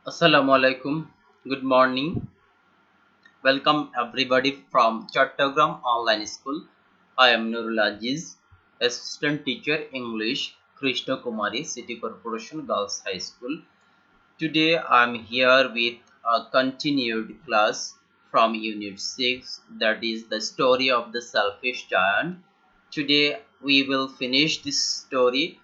Assalamu alaikum. Good morning. Welcome everybody from Chattogram Online School. I am Nurul Aziz, Assistant Teacher English, Krishna Kumari, City Corporation Girls High School. Today I am here with a continued class from Unit 6, that is the story of the selfish giant. Today we will finish this story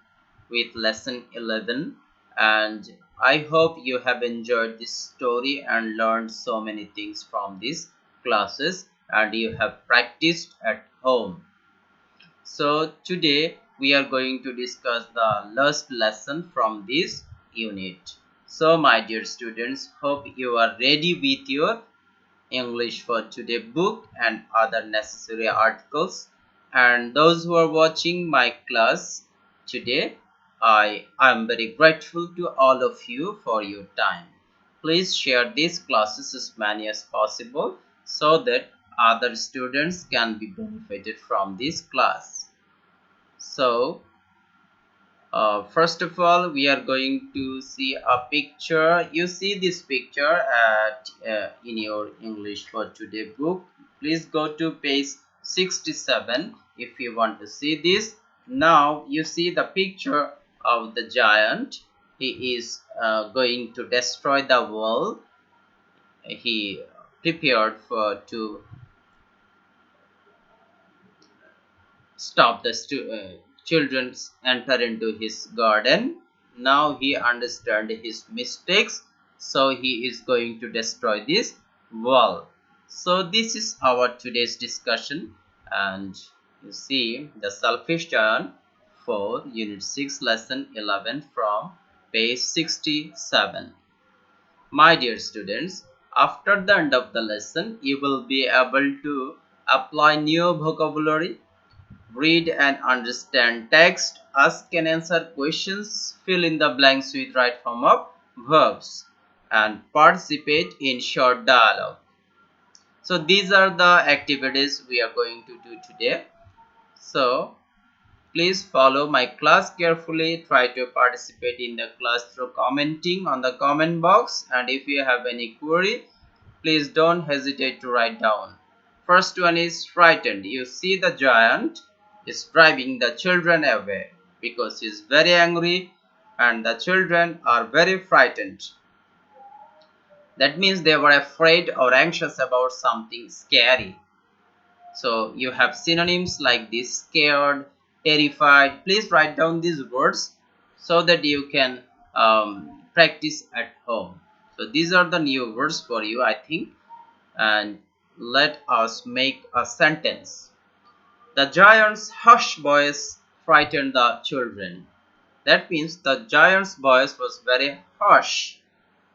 with lesson 11, and I hope you have enjoyed this story and learned so many things from these classes and you have practiced at home. So today we are going to discuss the last lesson from this unit. So my dear students, hope you are ready with your English for Today book and other necessary articles. And those who are watching my class today, I am very grateful to all of you for your time. Please share these classes as many as possible so that other students can be benefited from this class. So first of all, we are going to see a picture. You see this picture at in your English for Today book. Please go to page 67 if you want to see this. Now you see the picture of the giant. He is going to destroy the world. He prepared for to stop the children enter into his garden. Now he understands his mistakes, so he is going to destroy this wall. So this is our today's discussion, and you see the selfish giant for unit 6 lesson 11 from page 67. My dear students, after the end of the lesson you will be able to apply new vocabulary, read and understand text, ask and answer questions, fill in the blanks with right form of verbs, and participate in short dialogue. So these are the activities we are going to do today. So please follow my class carefully. Try to participate in the class through commenting on the comment box, and if you have any query, please don't hesitate to write down. First one is frightened. You see the giant is driving the children away because he is very angry and the children are very frightened. That means they were afraid or anxious about something scary. So you have synonyms like this: scared, terrified. Please write down these words so that you can practice at home. So these are the new words for you, I think. And let us make a sentence. The giant's harsh voice frightened the children. That means the giant's voice was very harsh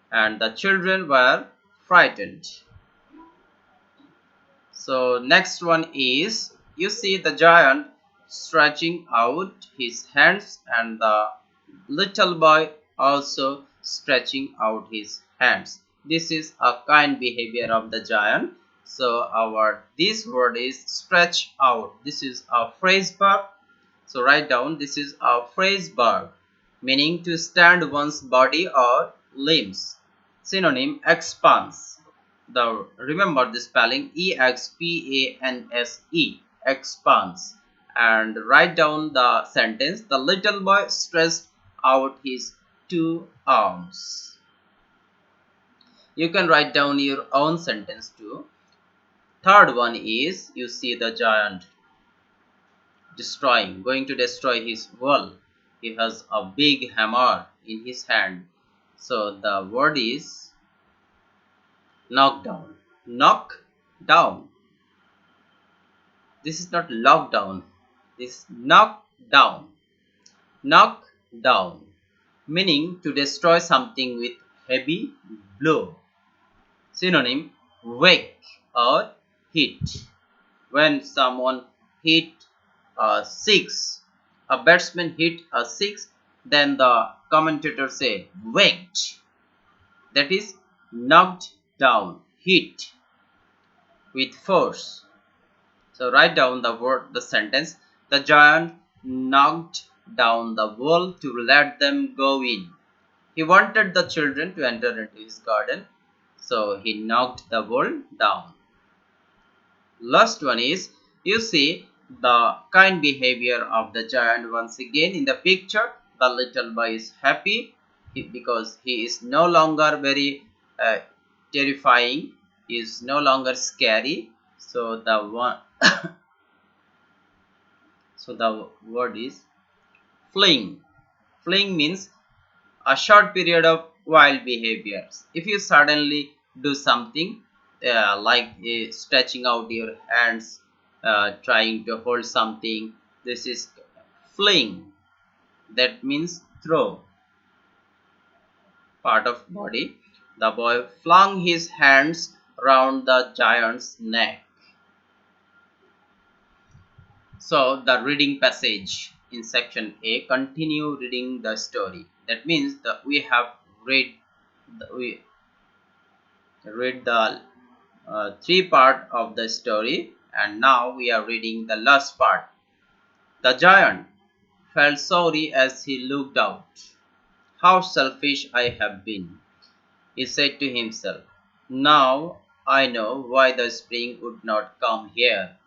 and the children were frightened. So next one is, you see the giant stretching out his hands and the little boy also stretching out his hands. This is a kind behavior of the giant. So our this word is stretch out. This is a phrase verb. So write down, this is a phrase verb meaning to stand one's body or limbs. Synonym: expanse. The remember the spelling: expanse, expanse. And write down the sentence: the little boy stretched out his two arms. You can write down your own sentence too. Third one is, you see the giant going to destroy his wall. He has a big hammer in his hand. So the word is knock down. Knock down. This is not lockdown. This is knock down. Knock down, meaning to destroy something with heavy blow. Synonym: whack or hit. When someone hit a six, a batsman hit a six, then the commentator say whacked. That is knocked down, hit with force. So write down the sentence: the giant knocked down the wall to let them go in. He wanted the children to enter into his garden, so he knocked the wall down. Last one is, you see the kind behavior of the giant once again in the picture. The little boy is happy because he is no longer very uh, terrifying. He is no longer scary. So the one, so the word is fleeing. Fleeing means a short period of wild behaviors. If you suddenly do something like stretching out your hands, trying to hold something, this is fling. That means throw, part of body. The boy flung his hands round the giant's neck. So the reading passage in section A, continue reading the story. That means that we have we read the three part of the story, and now we are reading the last part. The giant felt sorry as he looked out. How selfish I have been, he said to himself. Now I know why the spring would not come here.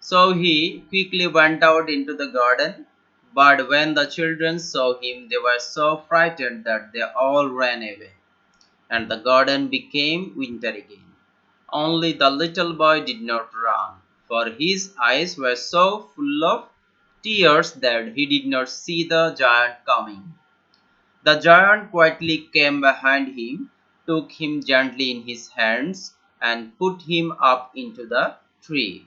So he quickly went out into the garden, but when the children saw him, they were so frightened that they all ran away, and the garden became winter again. Only the little boy did not run, for his eyes were so full of tears that he did not see the giant coming. The giant quietly came behind him, took him gently in his hands, and put him up into the tree.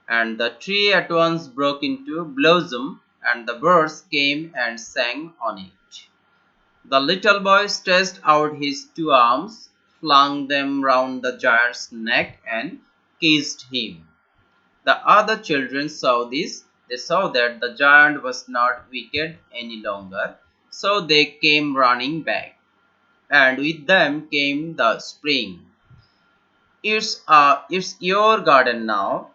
And the tree at once broke into blossom, and the birds came and sang on it. The little boy stretched out his two arms, flung them round the giant's neck, and kissed him. The other children saw this. They saw that the giant was not wicked any longer, so they came running back, and with them came the spring. It's your garden now,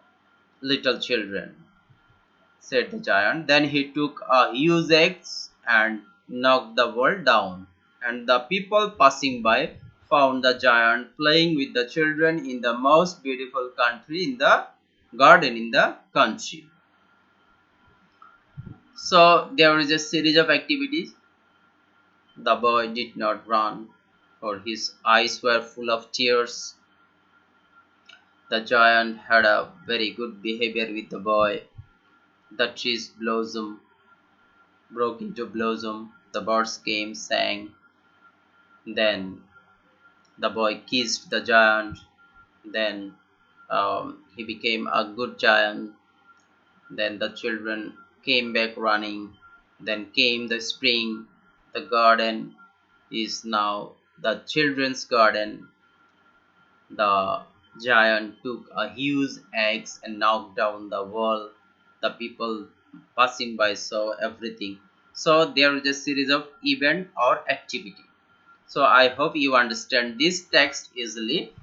little children, said the giant. Then he took a huge axe and knocked the wall down, and the people passing by found the giant playing with the children in the most beautiful country in the garden in the country. So there is a series of activities. The boy did not run, for his eyes were full of tears. The giant had a very good behavior with the boy. The trees blossomed, broke into blossom. The birds came, sang. Then the boy kissed the giant. Then he became a good giant. Then the children came back running. Then came the spring. The garden is now the children's garden. The giant took a huge axe and knocked down the wall. The people passing by saw everything. So there is a series of event or activity. So I hope you understand this text easily.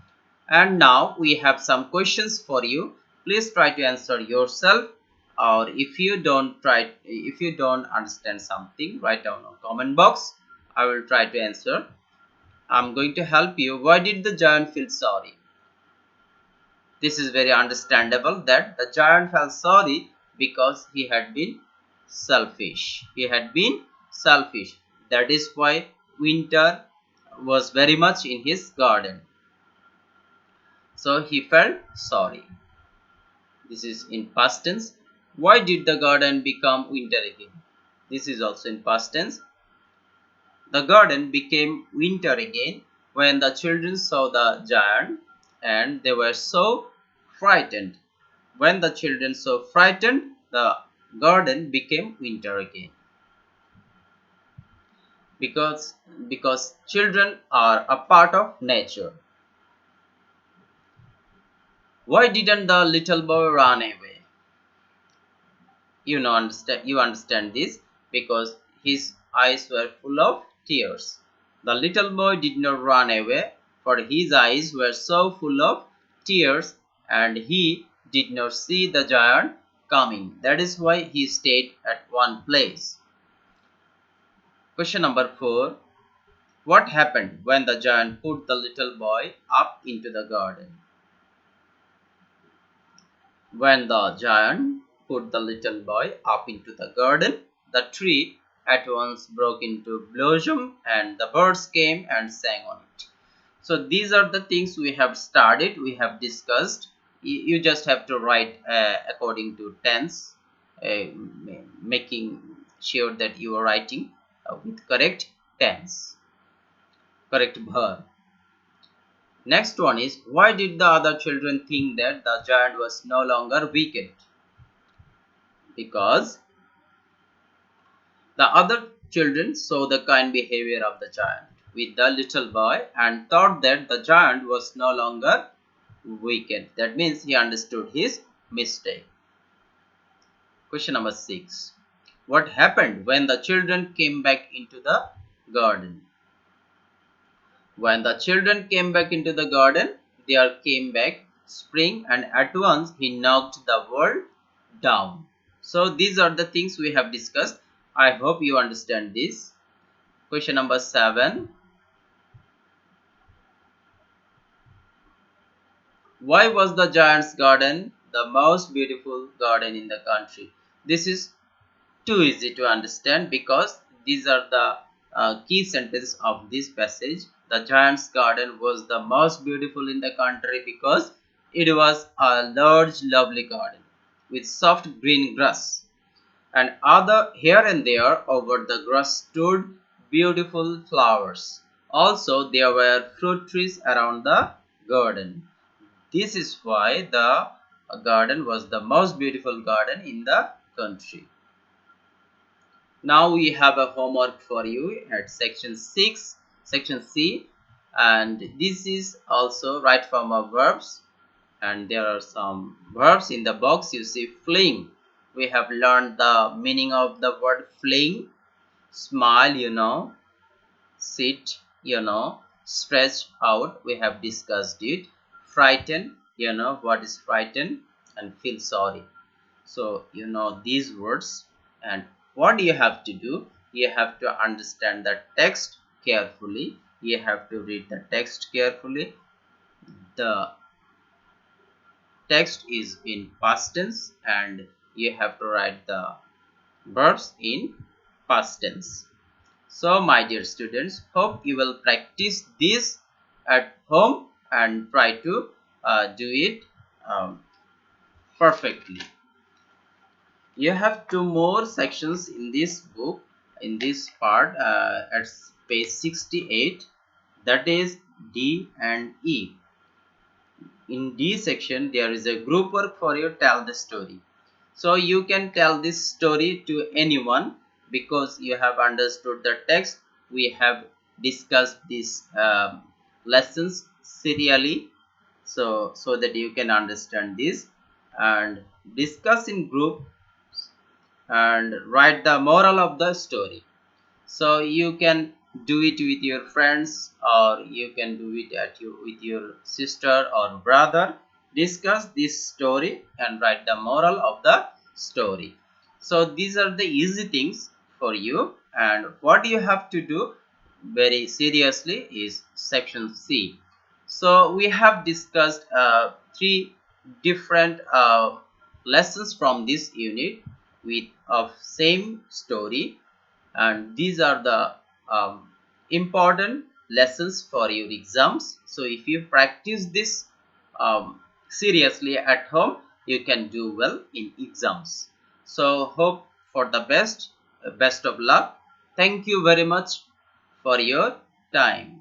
And now we have some questions for you. Please try to answer yourself. Or if you don't understand something, write down a comment box. I will try to answer. I'm going to help you. Why did the giant feel sorry? This is very understandable that the giant felt sorry because he had been selfish. He had been selfish. That is why winter was very much in his garden. So he felt sorry. This is in past tense. Why did the garden become winter again? This is also in past tense. The garden became winter again when the children saw the giant, and they were so frightened. When the children so frightened, the garden became winter again. Because children are a part of nature. Why didn't the little boy run away? You understand this because his eyes were full of tears. The little boy did not run away, for his eyes were so full of tears, and he did not see the giant coming. That is why he stayed at one place. Question number 4. What happened when the giant put the little boy up into the garden? When the giant put the little boy up into the garden, the tree at once broke into blossom and the birds came and sang on it. So these are the things we have studied, we have discussed. You just have to write according to tense, making sure that you are writing with correct tense, correct verb. Next one is, why did the other children think that the giant was no longer wicked? Because the other children saw the kind behavior of the giant with the little boy and thought that the giant was no longer wicked. That means he understood his mistake. Question number 6. What happened when the children came back into the garden? When the children came back into the garden, there came back spring and at once he knocked the world down. So these are the things we have discussed. I hope you understand this. Question number 7. Why was the giant's garden the most beautiful garden in the country? This is too easy to understand because these are the key sentences of this passage. The giant's garden was the most beautiful in the country because it was a large, lovely garden with soft green grass, and other here and there over the grass stood beautiful flowers. Also, there were fruit trees around the garden. This is why the garden was the most beautiful garden in the country. Now we have a homework for you at section 6, section C, and this is also right form of verbs, and there are some verbs in the box. You see fling. We have learned the meaning of the word fling. Smile, sit, stretch out. We have discussed it. Frighten, what is frighten, and feel sorry. So these words, and what you have to do, you have to understand the text carefully. You have to read the text carefully. The text is in past tense and you have to write the verbs in past tense. So my dear students, hope you will practice this at home and try to do it perfectly. You have 2 more sections in this book, in this part, at page 68, that is D and E. In D section there is a group work for you, tell the story. So you can tell this story to anyone because you have understood the text. We have discussed these lessons serially, so that you can understand this, and discuss in group and write the moral of the story. So you can do it with your friends or you can do it with your sister or brother. Discuss this story and write the moral of the story. So these are the easy things for you, and what you have to do very seriously is section C. So we have discussed 3 different lessons from this unit with of same story, and these are the important lessons for your exams. So if you practice this seriously at home, you can do well in exams. So hope for the best of luck. Thank you very much for your time.